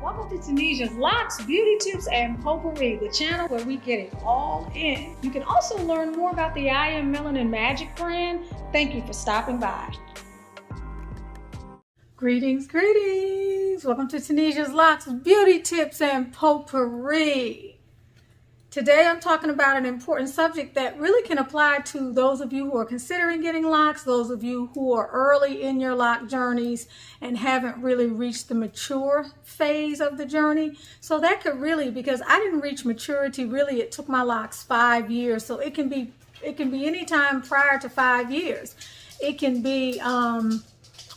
Welcome to Tunisia's Locs, Beauty Tips, and Potpourri, the channel where we get it all in. You can also learn more about the I Am Melanin Magic brand. Thank you for stopping by. Greetings, greetings. Welcome to Tunisia's Locs, Beauty Tips, and Potpourri. Today I'm talking about an important subject that really can apply to those of you who are considering getting locks, those of you who are early in your lock journeys and haven't really reached the mature phase of the journey. So that could really, because I didn't reach maturity, really it took my locks 5 years. So it can be any time prior to 5 years. It can be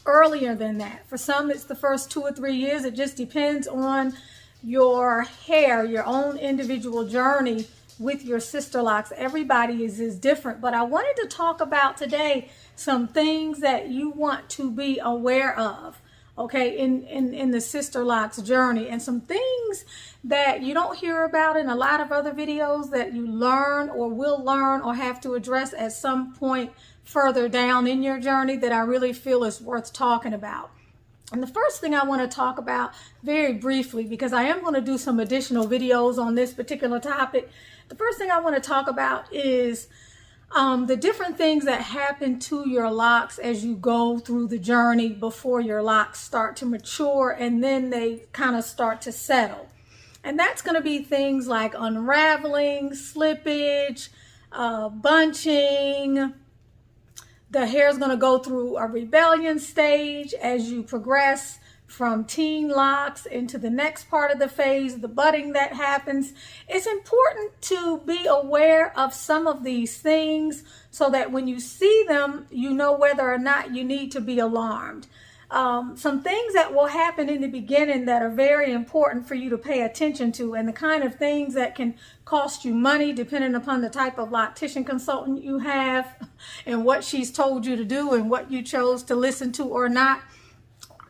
earlier than that. For some it's the first 2 or 3 years. It just depends on your hair, your own individual journey with your Sisterlocks. Everybody is different, but I wanted to talk about today some things that you want to be aware of, okay, in the Sisterlocks journey, and some things that you don't hear about in a lot of other videos that you learn or will learn or have to address at some point further down in your journey that I really feel is worth talking about. And the first thing I want to talk about very briefly, because I am going to do some additional videos on this particular topic. The first thing I want to talk about is the different things that happen to your locks as you go through the journey before your locks start to mature and then they kind of start to settle. And that's going to be things like unraveling, slippage, bunching. The hair is going to go through a rebellion stage as you progress from teen locks into the next part of the phase, the budding that happens. It's important to be aware of some of these things so that when you see them, you know whether or not you need to be alarmed. Some things that will happen in the beginning that are very important for you to pay attention to, and the kind of things that can cost you money depending upon the type of loctician consultant you have and what she's told you to do and what you chose to listen to or not.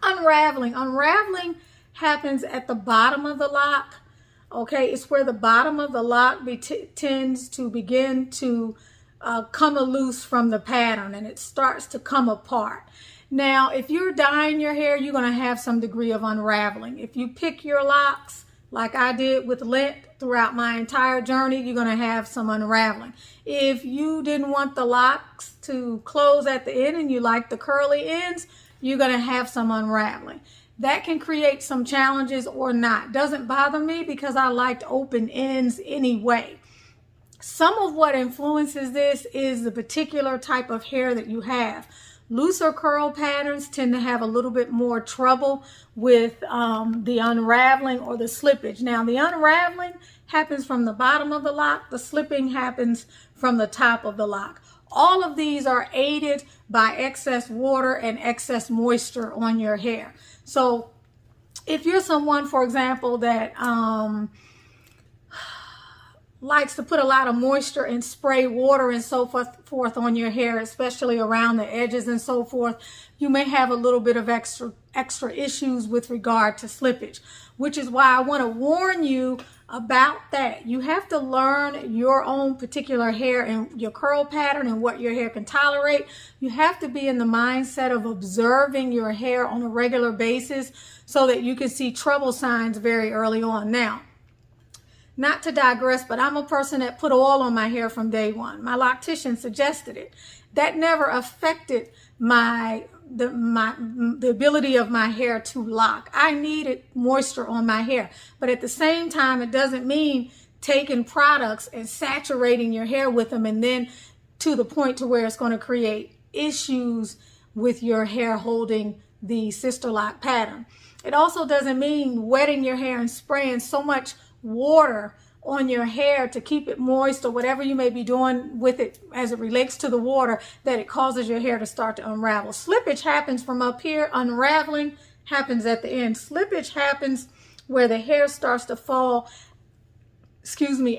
Unraveling. Unraveling happens at the bottom of the lock. Okay, it's where the bottom of the lock tends to begin to come loose from the pattern and it starts to come apart. Now, if you're dyeing your hair, you're going to have some degree of unraveling. If you pick your locks, like I did with lint throughout my entire journey, you're going to have some unraveling. If you didn't want the locks to close at the end and you like the curly ends, you're going to have some unraveling. That can create some challenges or not. Doesn't bother me because I liked open ends anyway. Some of what influences this is the particular type of hair that you have. Looser curl patterns tend to have a little bit more trouble with the unraveling or the slippage. Now, the unraveling happens from the bottom of the lock. The slipping happens from the top of the lock. All of these are aided by excess water and excess moisture on your hair. So if you're someone, for example, that likes to put a lot of moisture and spray water and so forth on your hair, especially around the edges and so forth, you may have a little bit of extra issues with regard to slippage, which is why I want to warn you about that. You have to learn your own particular hair and your curl pattern and what your hair can tolerate. You have to be in the mindset of observing your hair on a regular basis so that you can see trouble signs very early on. Now, not to digress, but I'm a person that put oil on my hair from day one. My loctician suggested it. That never affected the ability of my hair to lock. I needed moisture on my hair, but at the same time, it doesn't mean taking products and saturating your hair with them and then to the point to where it's going to create issues with your hair holding the Sisterlock pattern. It also doesn't mean wetting your hair and spraying so much water on your hair to keep it moist or whatever you may be doing with it as it relates to the water that it causes your hair to start to unravel. Slippage happens from up here. Unraveling happens at the end. Slippage happens where the hair starts to fall,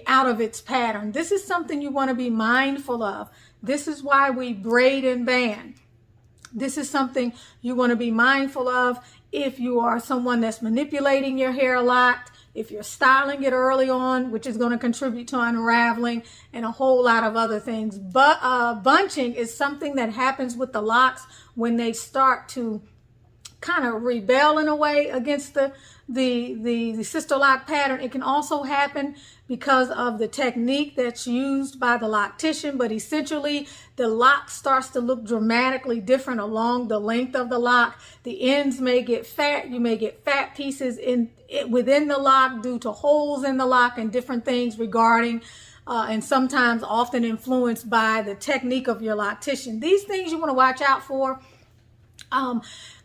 out of its pattern. This is something you want to be mindful of. This is why we braid and band. This is something you want to be mindful of if you are someone that's manipulating your hair a lot, if you're styling it early on, which is going to contribute to unraveling and a whole lot of other things. But bunching is something that happens with the locks when they start to kind of rebel in a way against the Sisterlock pattern. It can also happen because of the technique that's used by the loctician, but essentially the lock starts to look dramatically different along the length of the lock. The ends may get fat. You may get fat pieces within the lock due to holes in the lock and different things regarding and sometimes often influenced by the technique of your loctician. These things you want to watch out for.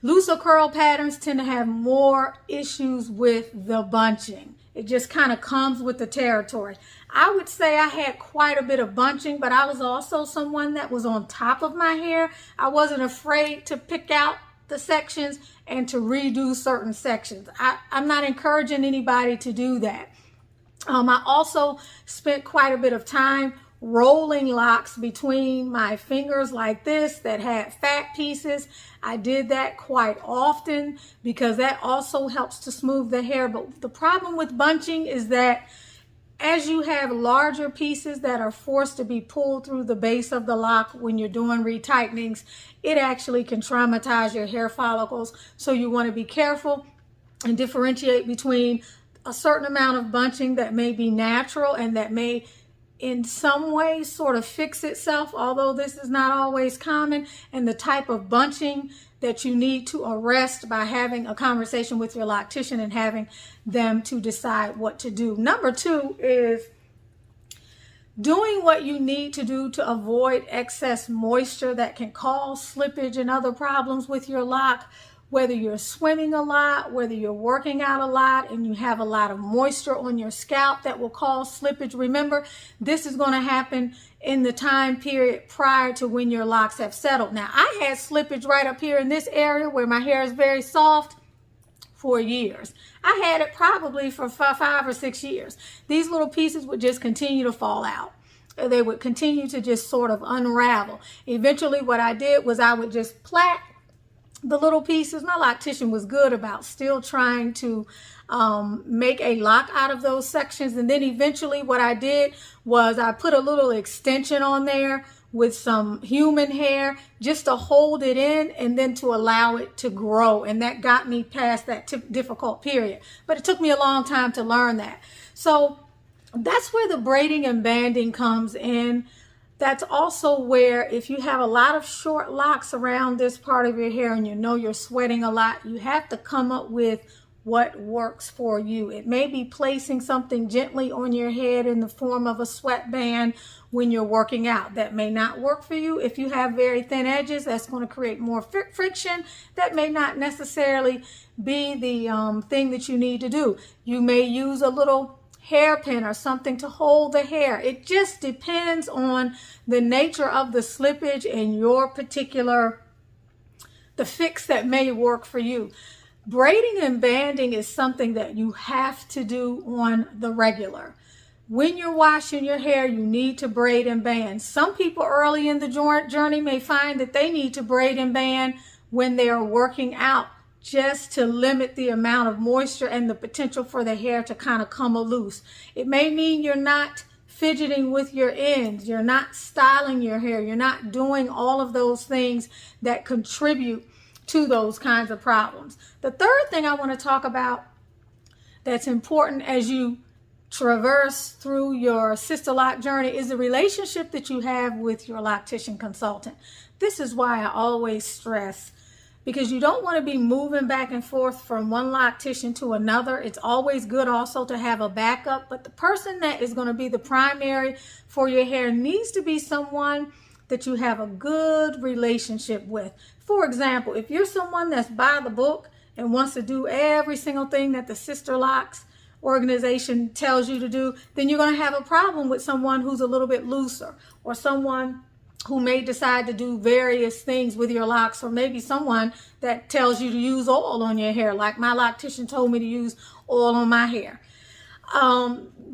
Looser curl patterns tend to have more issues with the bunching. It just kind of comes with the territory. I would say I had quite a bit of bunching, but I was also someone that was on top of my hair. I wasn't afraid to pick out the sections and to redo certain sections. I'm not encouraging anybody to do that. I also spent quite a bit of time rolling locks between my fingers like this that had fat pieces. I did that quite often because that also helps to smooth the hair. But the problem with bunching is that as you have larger pieces that are forced to be pulled through the base of the lock when you're doing retightenings, it actually can traumatize your hair follicles. So you want to be careful and differentiate between a certain amount of bunching that may be natural and that may in some way sort of fix itself, although this is not always common, and the type of bunching that you need to arrest by having a conversation with your loctician and having them to decide what to do. Number 2 is doing what you need to do to avoid excess moisture that can cause slippage and other problems with your lock. Whether you're swimming a lot, whether you're working out a lot and you have a lot of moisture on your scalp that will cause slippage. Remember, this is going to happen in the time period prior to when your locks have settled. Now, I had slippage right up here in this area where my hair is very soft for years. I had it probably for 5 or 6 years. These little pieces would just continue to fall out. They would continue to just sort of unravel. Eventually, what I did was I would just plait the little pieces. My loctician was good about still trying to make a lock out of those sections. And then eventually what I did was I put a little extension on there with some human hair just to hold it in and then to allow it to grow. And that got me past that difficult period. But it took me a long time to learn that. So that's where the braiding and banding comes in. That's also where if you have a lot of short locks around this part of your hair and you know you're sweating a lot, you have to come up with what works for you. It may be placing something gently on your head in the form of a sweatband when you're working out. That may not work for you. If you have very thin edges, that's going to create more friction. That may not necessarily be the thing that you need to do. You may use a little hairpin or something to hold the hair. It just depends on the nature of the slippage and your particular, the fix that may work for you. Braiding and banding is something that you have to do on the regular. When you're washing your hair, you need to braid and band. Some people early in the journey may find that they need to braid and band when they are working out, just to limit the amount of moisture and the potential for the hair to kind of come loose. It may mean you're not fidgeting with your ends, you're not styling your hair, you're not doing all of those things that contribute to those kinds of problems. The third thing I want to talk about that's important as you traverse through your Sisterlock journey is the relationship that you have with your loctician consultant. This is why I always stress, because you don't want to be moving back and forth from one loctician to another. It's always good also to have a backup, but the person that is going to be the primary for your hair needs to be someone that you have a good relationship with. For example, if you're someone that's by the book and wants to do every single thing that the Sisterlocks organization tells you to do, then you're going to have a problem with someone who's a little bit looser, or someone who may decide to do various things with your locks, or maybe someone that tells you to use oil on your hair, like my loctician told me to use oil on my hair.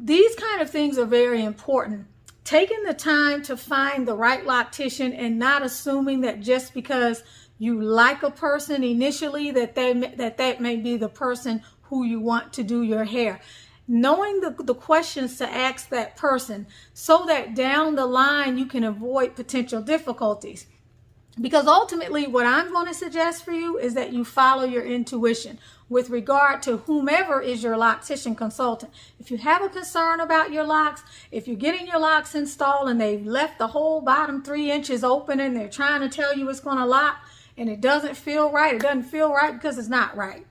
These kind of things are very important. Taking the time to find the right loctician and not assuming that just because you like a person initially that that may be the person who you want to do your hair. Knowing the questions to ask that person so that down the line you can avoid potential difficulties. Because ultimately what I'm going to suggest for you is that you follow your intuition with regard to whomever is your loctician consultant. If you have a concern about your locks, if you're getting your locks installed and they've left the whole bottom 3 inches open and they're trying to tell you it's going to lock and it doesn't feel right, it doesn't feel right because it's not right.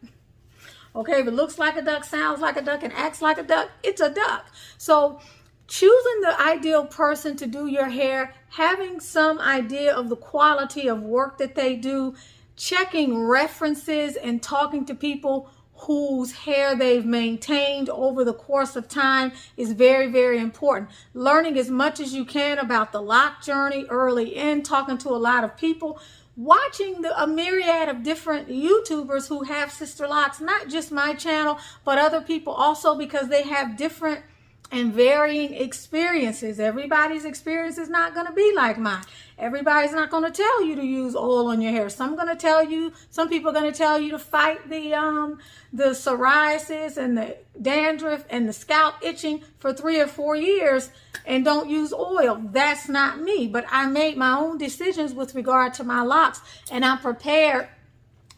Okay, if it looks like a duck, sounds like a duck, and acts like a duck, it's a duck. So choosing the ideal person to do your hair, having some idea of the quality of work that they do, checking references and talking to people whose hair they've maintained over the course of time is very, very important. Learning as much as you can about the lock journey early in, talking to a lot of people, watching a myriad of different YouTubers who have Sisterlocks, not just my channel, but other people also, because they have different and varying experiences. Everybody's experience is not going to be like mine. Everybody's not going to tell you to use oil on your hair. Some people are going to tell you to fight the psoriasis and the dandruff and the scalp itching for 3 or 4 years and don't use oil. That's not me, but I made my own decisions with regard to my locks, and I'm prepared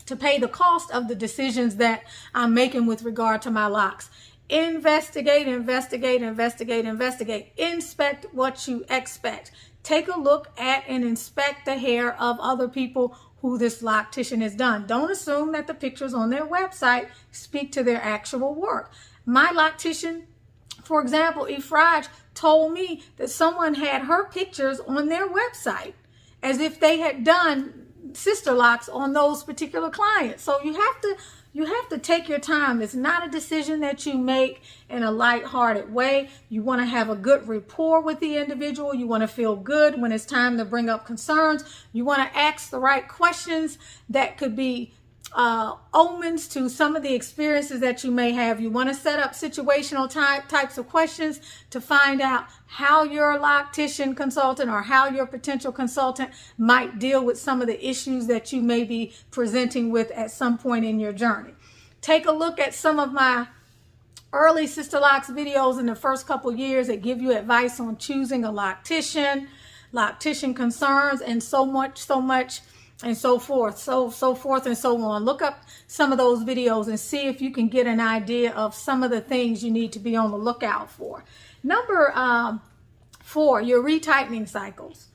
to pay the cost of the decisions that I'm making with regard to my locks. Investigate, investigate, investigate, investigate. Inspect what you expect. Take a look at and inspect the hair of other people who this loctician has done. Don't assume that the pictures on their website speak to their actual work. My loctician, for example, Efraj, told me that someone had her pictures on their website as if they had done Sisterlocks on those particular clients. So you have to take your time. It's not a decision that you make in a lighthearted way. You want to have a good rapport with the individual. You want to feel good when it's time to bring up concerns. You want to ask the right questions that could be omens to some of the experiences that you may have. You want to set up situational types of questions to find out how your loctician consultant or how your potential consultant might deal with some of the issues that you may be presenting with at some point in your journey. Take a look at some of my early Sisterlocks videos in the first couple years that give you advice on choosing a loctician concerns, and so much and so forth and so on. Look up some of those videos and see if you can get an idea of some of the things you need to be on the lookout for. Number 4, your retightening cycles.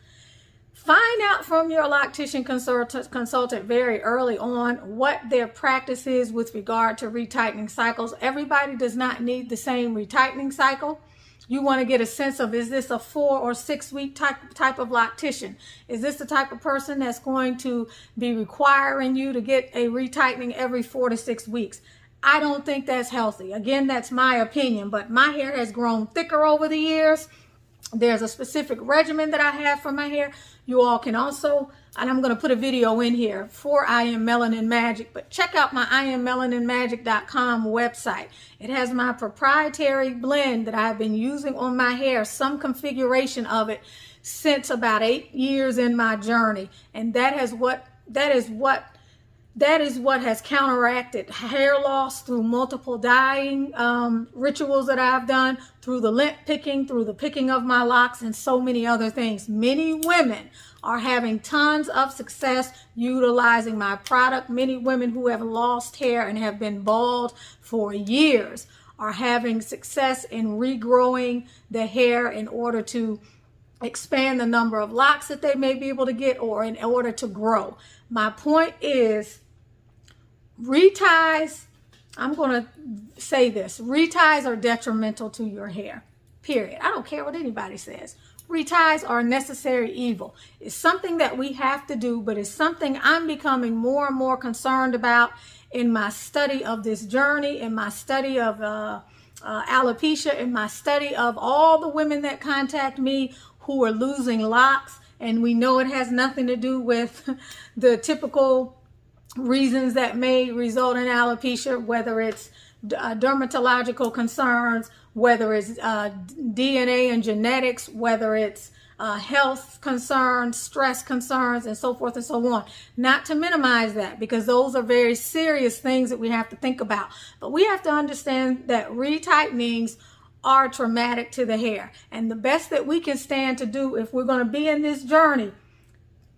Find out from your loctician consultant very early on what their practice is with regard to retightening cycles. Everybody does not need the same retightening cycle. You want to get a sense of, is this a 4 or 6 week type of loctician? Is this the type of person that's going to be requiring you to get a retightening every 4 to 6 weeks? I don't think that's healthy. Again, that's my opinion, but my hair has grown thicker over the years. There's a specific regimen that I have for my hair. You all can also, and I'm going to put a video in here for I Am Melanin Magic, but check out my IamMelaninMagic.com website. It has my proprietary blend that I've been using on my hair, some configuration of it, since about 8 years in my journey. And that is what has counteracted hair loss through multiple dyeing rituals that I've done, through the lint picking, through the picking of my locks, and so many other things. Many women are having tons of success utilizing my product. Many women who have lost hair and have been bald for years are having success in regrowing the hair in order to expand the number of locks that they may be able to get, or in order to grow. My point is, reties, I'm going to say this, reties are detrimental to your hair, period. I don't care what anybody says. Reties are a necessary evil. It's something that we have to do, but it's something I'm becoming more and more concerned about in my study of this journey, in my study of alopecia, in my study of all the women that contact me who are losing locks. And we know it has nothing to do with the typical reasons that may result in alopecia, whether it's dermatological concerns, whether it's DNA and genetics, whether it's health concerns, stress concerns, and so forth and so on. Not to minimize that, because those are very serious things that we have to think about. But we have to understand that retightenings are traumatic to the hair. And the best that we can stand to do, if we're going to be in this journey,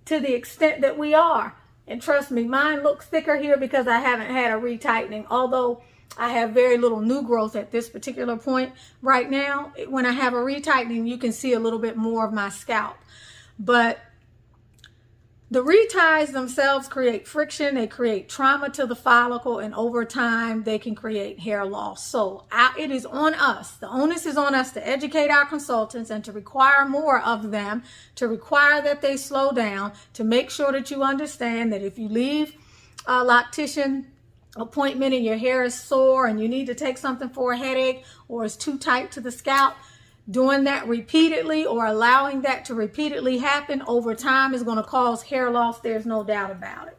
to the extent that we are. And trust me, mine looks thicker here because I haven't had a retightening, although I have very little new growth at this particular point right now. When I have a retightening, you can see a little bit more of my scalp. But the reties themselves create friction, they create trauma to the follicle, and over time they can create hair loss. So it is on us, the onus is on us to educate our consultants and to require more of them, to require that they slow down, to make sure that you understand that if you leave a loctician appointment and your hair is sore and you need to take something for a headache or it's too tight to the scalp, doing that repeatedly or allowing that to repeatedly happen over time is going to cause hair loss. There's no doubt about it.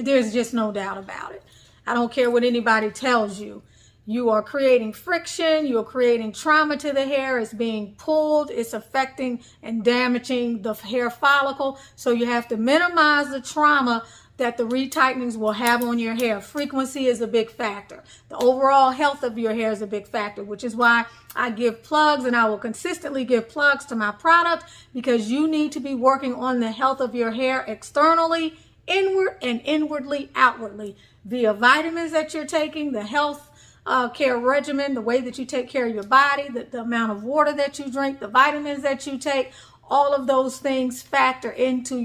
There's just no doubt about it. I don't care what anybody tells you. You are creating friction. You're creating trauma to the hair. It's being pulled. It's affecting and damaging the hair follicle. So you have to minimize the trauma that the retightenings will have on your hair. Frequency is a big factor. The overall health of your hair is a big factor, which is why I give plugs, and I will consistently give plugs to my product, because you need to be working on the health of your hair externally, inward, and inwardly, outwardly, via vitamins that you're taking, the health care regimen, the way that you take care of your body, the amount of water that you drink, the vitamins that you take. All of those things factor into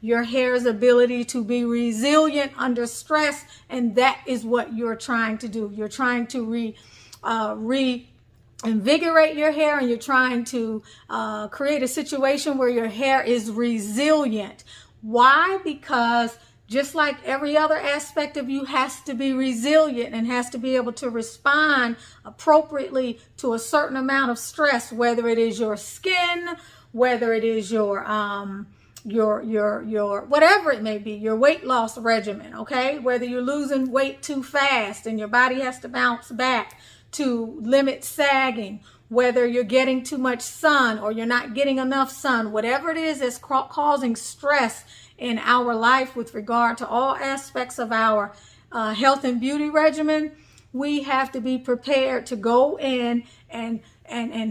your hair's ability to be resilient under stress, and that is what you're trying to do. You're trying to reinvigorate your hair, and you're trying to create a situation where your hair is resilient. Why? Because just like every other aspect of you has to be resilient and has to be able to respond appropriately to a certain amount of stress, whether it is your skin, whether it is your whatever it may be, your weight loss regimen, okay? Whether you're losing weight too fast and your body has to bounce back to limit sagging, whether you're getting too much sun or you're not getting enough sun, whatever it is that's causing stress in our life with regard to all aspects of our health and beauty regimen, we have to be prepared to go in and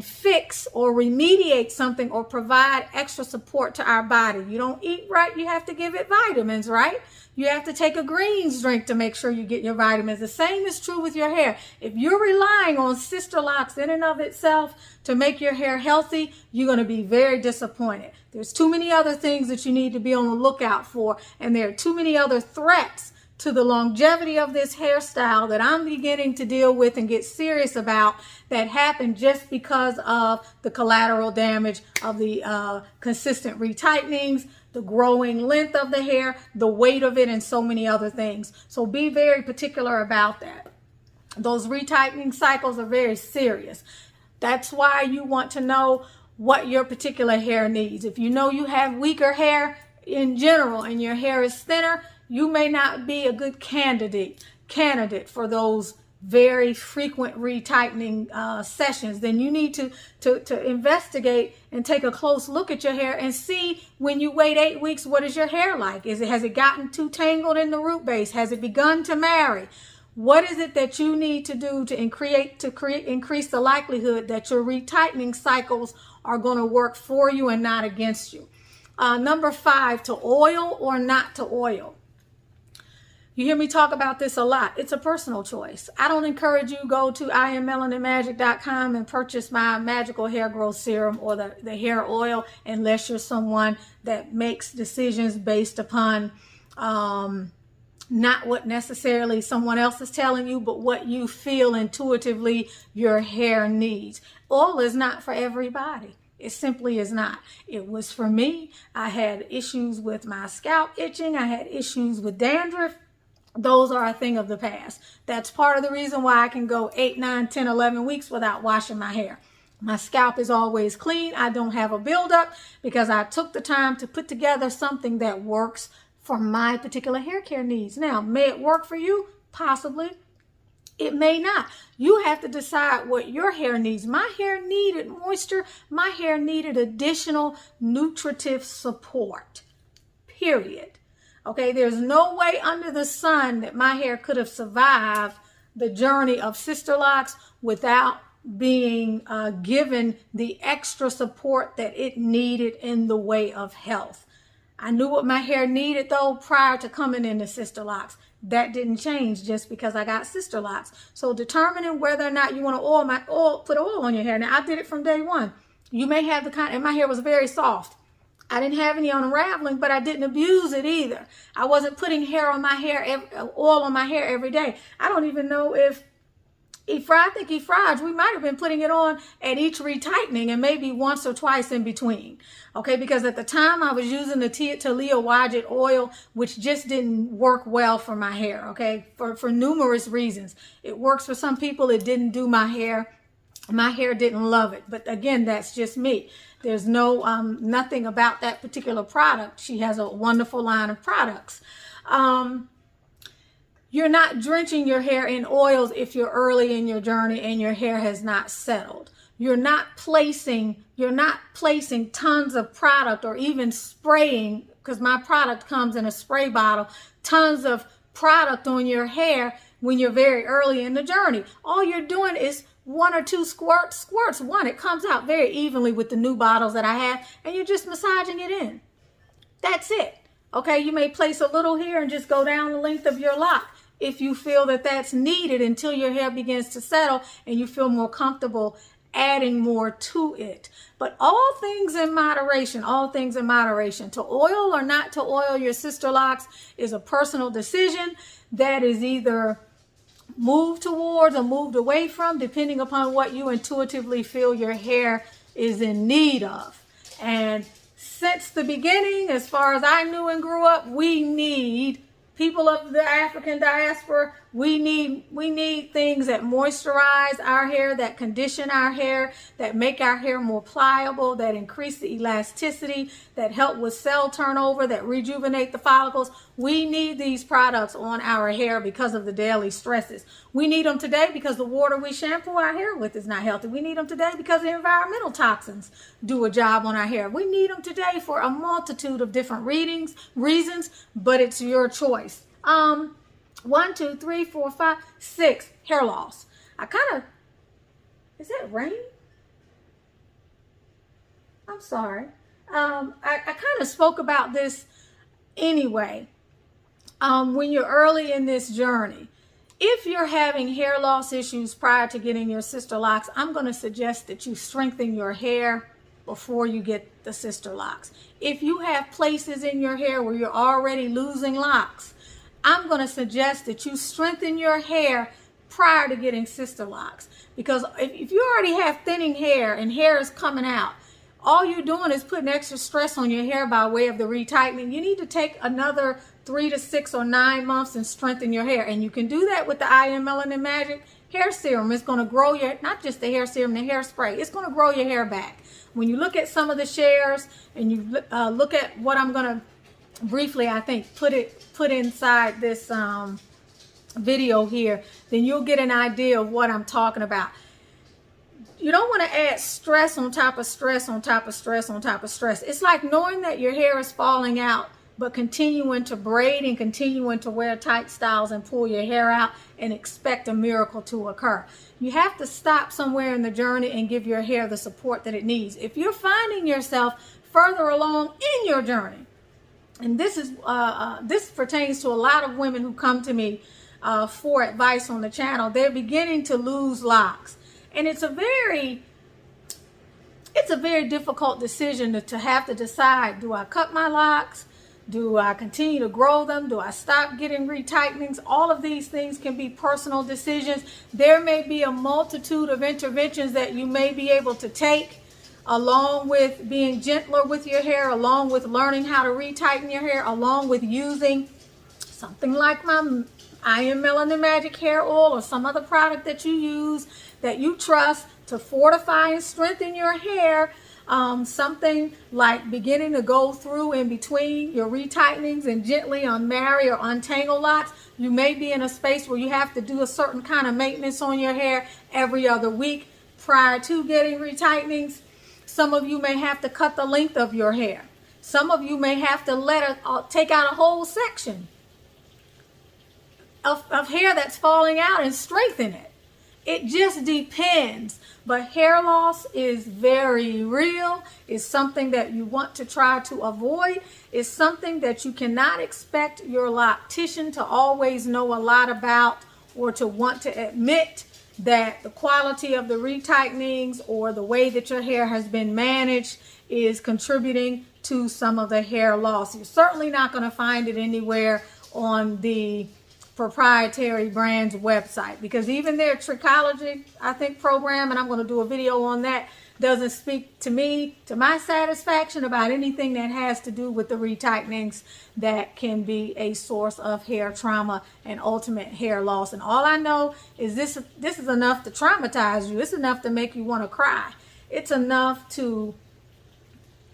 fix or remediate something or provide extra support to our body. You don't eat right, you have to give it vitamins, right? You have to take a greens drink to make sure you get your vitamins. The same is true with your hair. If you're relying on Sisterlocks in and of itself to make your hair healthy, you're going to be very disappointed. There's too many other things that you need to be on the lookout for, and there are too many other threats to the longevity of this hairstyle that I'm beginning to deal with and get serious about, that happen just because of the collateral damage of the consistent retightenings, the growing length of the hair, the weight of it, and so many other things. So be very particular about that. Those retightening cycles are very serious. That's why you want to know what your particular hair needs. If you know you have weaker hair in general and your hair is thinner, you may not be a good candidate for those very frequent retightening sessions. Then you need to investigate and take a close look at your hair and see, when you wait 8 weeks, what is your hair like? Has it gotten too tangled in the root base? Has it begun to marry? What is it that you need to do to increase the likelihood that your retightening cycles are going to work for you and not against you? Number 5, to oil or not to oil. You hear me talk about this a lot. It's a personal choice. I don't encourage you go to IamMelaninMagic.com and purchase my magical hair growth serum or the hair oil unless you're someone that makes decisions based upon not what necessarily someone else is telling you, but what you feel intuitively your hair needs. Oil is not for everybody. It simply is not. It was for me. I had issues with my scalp itching. I had issues with dandruff. Those are a thing of the past. That's part of the reason why I can go 8, 9, 10, 11 weeks without washing my hair. My scalp is always clean. I don't have a buildup because I took the time to put together something that works for my particular hair care needs. Now, may it work for you? Possibly. It may not. You have to decide what your hair needs. My hair needed moisture. My hair needed additional nutritive support. Period. Okay, there's no way under the sun that my hair could have survived the journey of Sisterlocks without being given the extra support that it needed in the way of health. I knew what my hair needed though prior to coming into Sisterlocks. That didn't change just because I got Sisterlocks. So determining whether or not you want to put oil on your hair. Now I did it from day one. You may have the kind, and my hair was very soft. I didn't have any unraveling, but I didn't abuse it either. I wasn't putting oil on my hair every day. I don't even know if I think we might have been putting it on at each retightening and maybe once or twice in between. Okay, because at the time I was using the Talia Wadjet oil, which just didn't work well for my hair, okay, for numerous reasons. It works for some people, it didn't do my hair. My hair didn't love it. But again, that's just me. There's nothing about that particular product. She has a wonderful line of products. You're not drenching your hair in oils if you're early in your journey and your hair has not settled. You're not placing tons of product or even spraying, because my product comes in a spray bottle, tons of product on your hair when you're very early in the journey. All you're doing is 1 or 2 squirts. It comes out very evenly with the new bottles that I have, and you're just massaging it in. That's it. Okay, you may place a little here and just go down the length of your lock if you feel that that's needed until your hair begins to settle and you feel more comfortable adding more to it. But all things in moderation, all things in moderation. To oil or not to oil your Sisterlocks is a personal decision that is either moved towards or moved away from, depending upon what you intuitively feel your hair is in need of. And since the beginning, as far as I knew and grew up, we need people of the African diaspora, we need things that moisturize our hair, that condition our hair, that make our hair more pliable, that increase the elasticity, that help with cell turnover, that rejuvenate the follicles. We need these products on our hair because of the daily stresses. We need them today because the water we shampoo our hair with is not healthy. We need them today because the environmental toxins do a job on our hair. We need them today for a multitude of different reasons, but it's your choice. 1, 2, 3, 4, 5, 6, hair loss. Is that rain? I'm sorry. I kind of spoke about this anyway. When you're early in this journey, if you're having hair loss issues prior to getting your Sisterlocks, I'm going to suggest that you strengthen your hair before you get the Sisterlocks. If you have places in your hair where you're already losing locks, I'm going to suggest that you strengthen your hair prior to getting Sisterlocks. Because if you already have thinning hair and hair is coming out, all you're doing is putting extra stress on your hair by way of the retightening. You need to take another 3 to 6 or 9 months and strengthen your hair. And you can do that with the I Am Melanin Magic hair serum. It's going to grow your, not just the hair serum, the hairspray. It's going to grow your hair back. When you look at some of the shares and you look at what I'm going to briefly, I think, put inside this video here, then you'll get an idea of what I'm talking about. You don't want to add stress on top of stress on top of stress on top of stress. It's like knowing that your hair is falling out, but continuing to braid and continuing to wear tight styles and pull your hair out and expect a miracle to occur. You have to stop somewhere in the journey and give your hair the support that it needs. If you're finding yourself further along in your journey, and this pertains to a lot of women who come to me for advice on the channel, they're beginning to lose locks. And it's a very difficult decision to have to decide, do I cut my locks? Do I continue to grow them? Do I stop getting retightenings? All of these things can be personal decisions. There may be a multitude of interventions that you may be able to take, along with being gentler with your hair, along with learning how to retighten your hair, along with using something like my I Am Melanin Magic hair oil or some other product that you use that you trust to fortify and strengthen your hair. Something like beginning to go through in between your retightenings and gently unmarry or untangle locks. You may be in a space where you have to do a certain kind of maintenance on your hair every other week prior to getting retightenings. Some of you may have to cut the length of your hair. Some of you may have to take out a whole section of hair that's falling out and strengthen it. It just depends. But hair loss is very real. It's something that you want to try to avoid. It's something that you cannot expect your loctician to always know a lot about, or to want to admit that the quality of the retightenings or the way that your hair has been managed is contributing to some of the hair loss. You're certainly not going to find it anywhere on the proprietary brand's website, because even their trichology, I think, program, and I'm going to do a video on that, doesn't speak to me, to my satisfaction, about anything that has to do with the retightenings that can be a source of hair trauma and ultimate hair loss. And all I know is this is enough to traumatize you. It's enough to make you want to cry. It's enough to,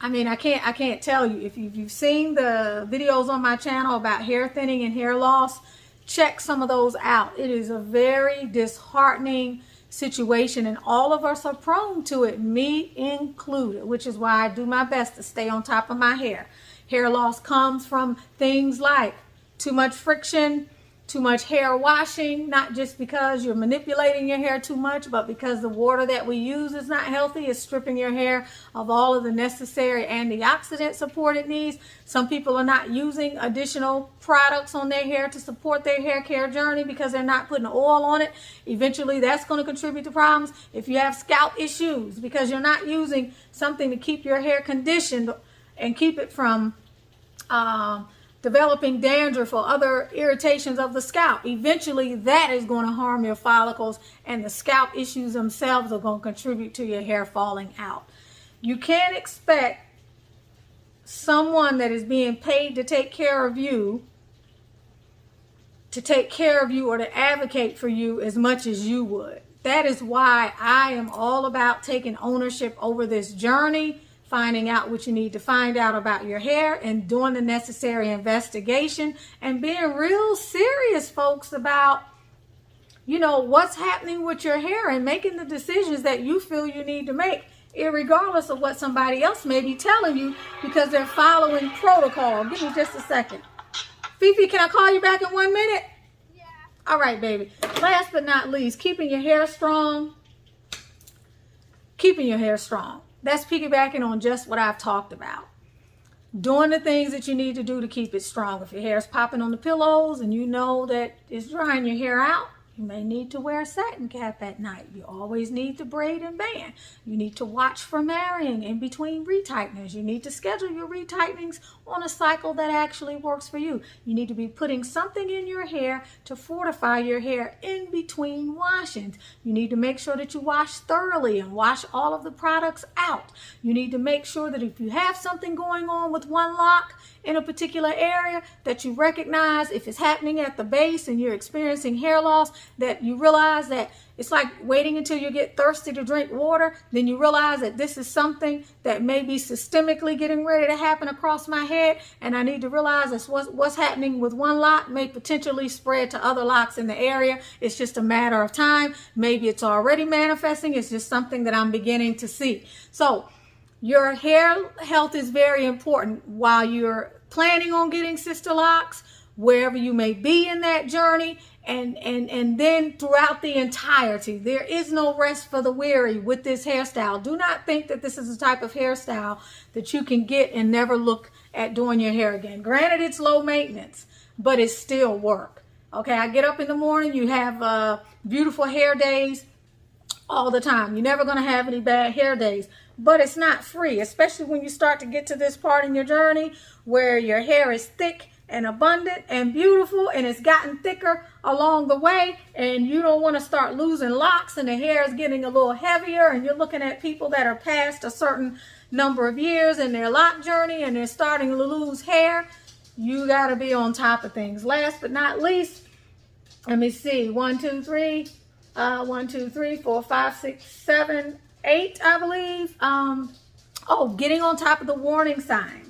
I mean, I can't tell you. If you've seen the videos on my channel about hair thinning and hair loss, check some of those out. It is a very disheartening situation, and all of us are prone to it, me included, which is why I do my best to stay on top of my hair. Hair loss comes from things like too much friction, too much hair washing, not just because you're manipulating your hair too much, but because the water that we use is not healthy. It's stripping your hair of all of the necessary antioxidant support it needs. Some people are not using additional products on their hair to support their hair care journey because they're not putting oil on it. Eventually, that's going to contribute to problems. If you have scalp issues because you're not using something to keep your hair conditioned and keep it from developing dandruff or other irritations of the scalp, eventually that is going to harm your follicles, and the scalp issues themselves are going to contribute to your hair falling out. You can't expect someone that is being paid to take care of you or to advocate for you as much as you would. That is why I am all about taking ownership over this journey, finding out what you need to find out about your hair, and doing the necessary investigation, and being real serious, folks, about, you know, what's happening with your hair, and making the decisions that you feel you need to make, irregardless of what somebody else may be telling you, because they're following protocol. Give me just a second. Fifi, can I call you back in 1 minute? Yeah. All right, baby. Last but not least, keeping your hair strong. Keeping your hair strong. That's piggybacking on just what I've talked about. Doing the things that you need to do to keep it strong. If your hair is popping on the pillows and you know that it's drying your hair out, you may need to wear a satin cap at night. You always need to braid and band. You need to watch for marrying in between retighteners. You need to schedule your retightenings on a cycle that actually works for you. You need to be putting something in your hair to fortify your hair in between washings. You need to make sure that you wash thoroughly and wash all of the products out. You need to make sure that if you have something going on with one lock in a particular area, that you recognize if it's happening at the base and you're experiencing hair loss, that you realize that it's like waiting until you get thirsty to drink water. Then you realize that this is something that may be systemically getting ready to happen across my head, and I need to realize that what's happening with one lock may potentially spread to other locks in the area. It's just a matter of time. Maybe it's already manifesting. It's just something that I'm beginning to see. So your hair health is very important while you're planning on getting Sisterlocks, wherever you may be in that journey, and then throughout the entirety. There is no rest for the weary with this hairstyle. Do not think that this is a type of hairstyle that you can get and never look at doing your hair again. Granted, it's low maintenance, but it's still work. Okay, I get up in the morning, you have beautiful hair days all the time. You're never going to have any bad hair days. But it's not free, especially when you start to get to this part in your journey where your hair is thick and abundant and beautiful, and it's gotten thicker along the way, and you don't want to start losing locks and the hair is getting a little heavier, and you're looking at people that are past a certain number of years in their lock journey and they're starting to lose hair. You got to be on top of things. Last but not least, let me see, 1, 2, 3, 1, 2, 3, 4, 5, 6, 7, 8, I believe. Getting on top of the warning signs.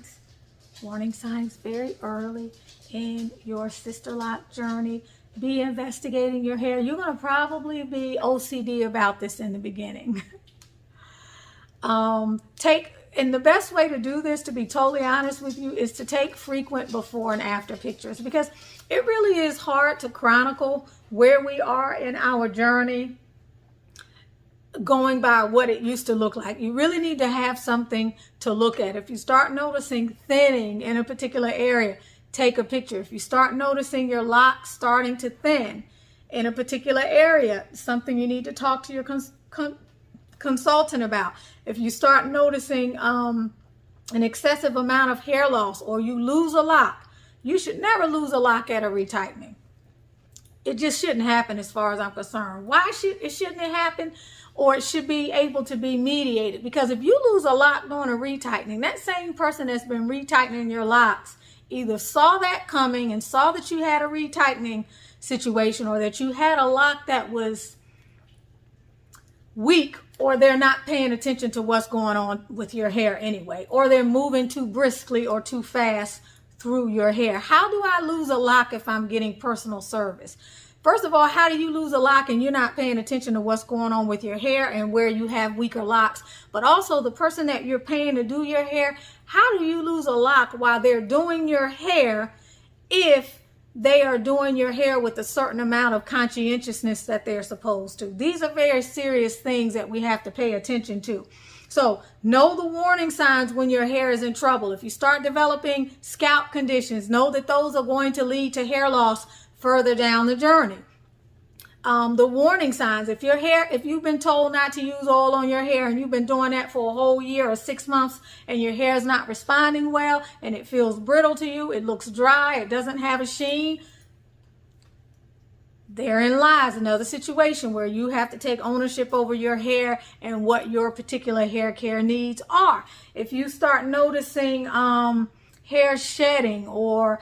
Warning signs very early in your Sisterlock journey. Be investigating your hair. You're going to probably be OCD about this in the beginning. And the best way to do this, to be totally honest with you, is to take frequent before and after pictures, because it really is hard to chronicle where we are in our journey going by what it used to look like. You really need to have something to look at. If you start noticing thinning in a particular area, take a picture. If you start noticing your locks starting to thin in a particular area, something you need to talk to your consultant about. If you start noticing an excessive amount of hair loss, or you lose a lock, you should never lose a lock at a retightening. It just shouldn't happen as far as I'm concerned. Why shouldn't it happen? Or it should be able to be mediated. Because if you lose a lock during a retightening, that same person that's been retightening your locks either saw that coming and saw that you had a retightening situation, or that you had a lock that was weak, or they're not paying attention to what's going on with your hair anyway, or they're moving too briskly or too fast through your hair. How do I lose a lock if I'm getting personal service? First of all, how do you lose a lock and you're not paying attention to what's going on with your hair and where you have weaker locks? But also the person that you're paying to do your hair, how do you lose a lock while they're doing your hair if they are doing your hair with a certain amount of conscientiousness that they're supposed to? These are very serious things that we have to pay attention to. So know the warning signs when your hair is in trouble. If you start developing scalp conditions, know that those are going to lead to hair loss further down the journey. The warning signs, if you've been told not to use oil on your hair and you've been doing that for a whole year or 6 months and your hair is not responding well and it feels brittle to you, it looks dry, it doesn't have a sheen, therein lies another situation where you have to take ownership over your hair and what your particular hair care needs are. If you start noticing hair shedding, or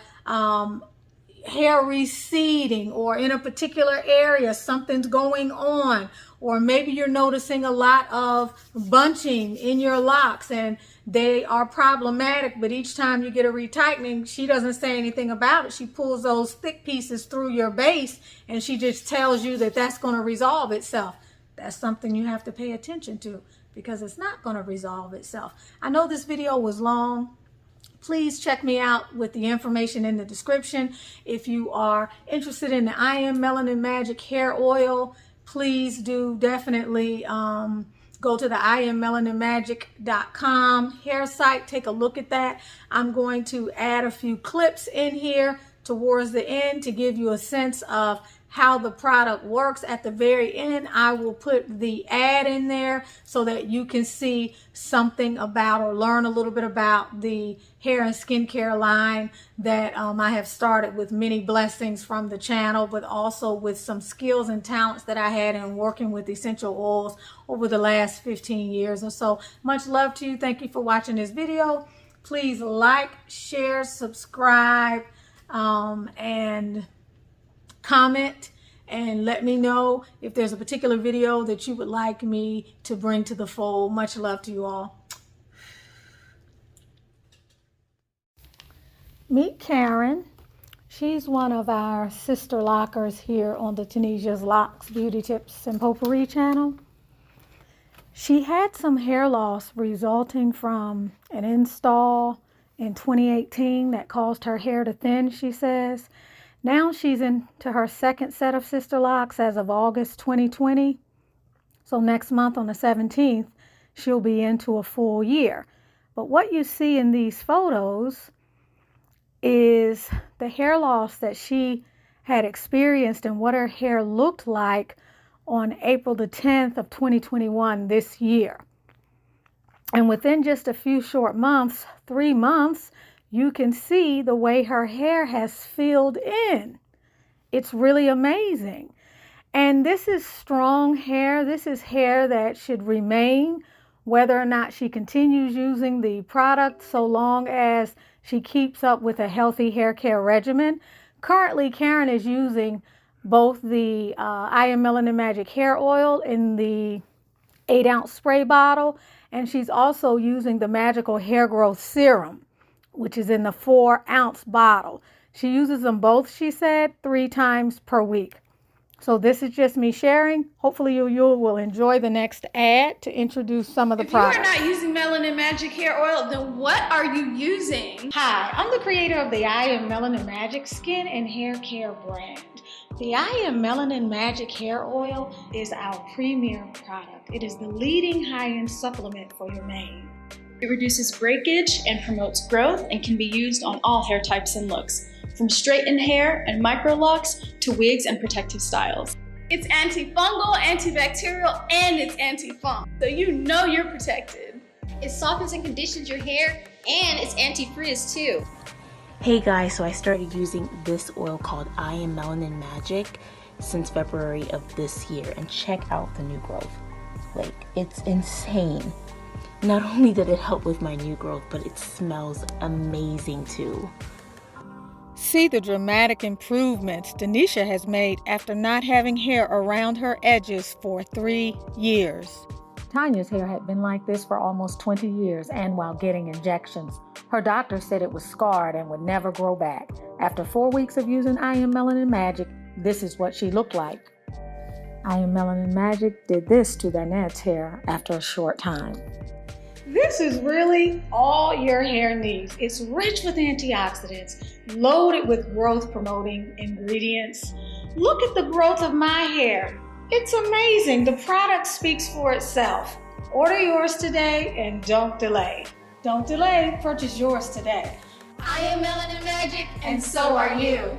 hair receding, or in a particular area something's going on, or maybe you're noticing a lot of bunching in your locks and they are problematic, but each time you get a retightening, she doesn't say anything about it. She pulls those thick pieces through your base and she just tells you that that's going to resolve itself. That's something you have to pay attention to, because it's not going to resolve itself. I know this video was long. Please check me out with the information in the description. If you are interested in the I Am Melanin Magic hair oil, please do definitely go to the IamMelaninMagic.com hair site. Take a look at that. I'm going to add a few clips in here towards the end to give you a sense of how the product works. At the very end, I will put the ad in there so that you can see something about, or learn a little bit about, the hair and skincare line that I have started with many blessings from the channel, but also with some skills and talents that I had in working with essential oils over the last 15 years or so. Much love to you. Thank you for watching this video. Please like, share, subscribe, and comment, and let me know if there's a particular video that you would like me to bring to the fold. Much love to you all. Meet Karen. She's one of our sister lockers here on the Tunisia's Locks Beauty Tips and Potpourri channel. She had some hair loss resulting from an install in 2018 that caused her hair to thin, she says. Now she's into her second set of Sisterlocks as of August 2020. So next month on the 17th, she'll be into a full year. But what you see in these photos is the hair loss that she had experienced and what her hair looked like on April the 10th of 2021 this year. And within just a few short months, 3 months, you can see the way her hair has filled in. It's really amazing. And this is strong hair. This is hair that should remain whether or not she continues using the product, so long as she keeps up with a healthy hair care regimen. Currently, Karen is using both the I Am Melanin Magic hair oil in the 8-ounce spray bottle, and she's also using the Magical Hair Growth Serum, which is in the 4-ounce bottle. She uses them both, she said, 3 times per week. So this is just me sharing. Hopefully you will enjoy the next ad to introduce some of the products. If you are not using Melanin Magic hair oil, then what are you using? Hi, I'm the creator of the I Am Melanin Magic skin and hair care brand. The I Am Melanin Magic Hair Oil is our premier product. It is the leading high-end supplement for your mane. It reduces breakage and promotes growth and can be used on all hair types and looks, from straightened hair and microlocks to wigs and protective styles. It's antifungal, antibacterial, and it's anti-funk, so you know you're protected. It softens and conditions your hair, and it's anti-frizz too. Hey guys, so I started using this oil called I Am Melanin Magic since February of this year, and check out the new growth. Like, it's insane. Not only did it help with my new growth, but it smells amazing too. See the dramatic improvements Denisha has made after not having hair around her edges for 3 years. Tanya's hair had been like this for almost 20 years, and while getting injections. Her doctor said it was scarred and would never grow back. After 4 weeks of using I Am Melanin Magic, this is what she looked like. I Am Melanin Magic did this to Danette's hair after a short time. This is really all your hair needs. It's rich with antioxidants, loaded with growth-promoting ingredients. Look at the growth of my hair. It's amazing. The product speaks for itself. Order yours today and don't delay. Don't delay, purchase yours today. I am Melanin Magic, and so are you.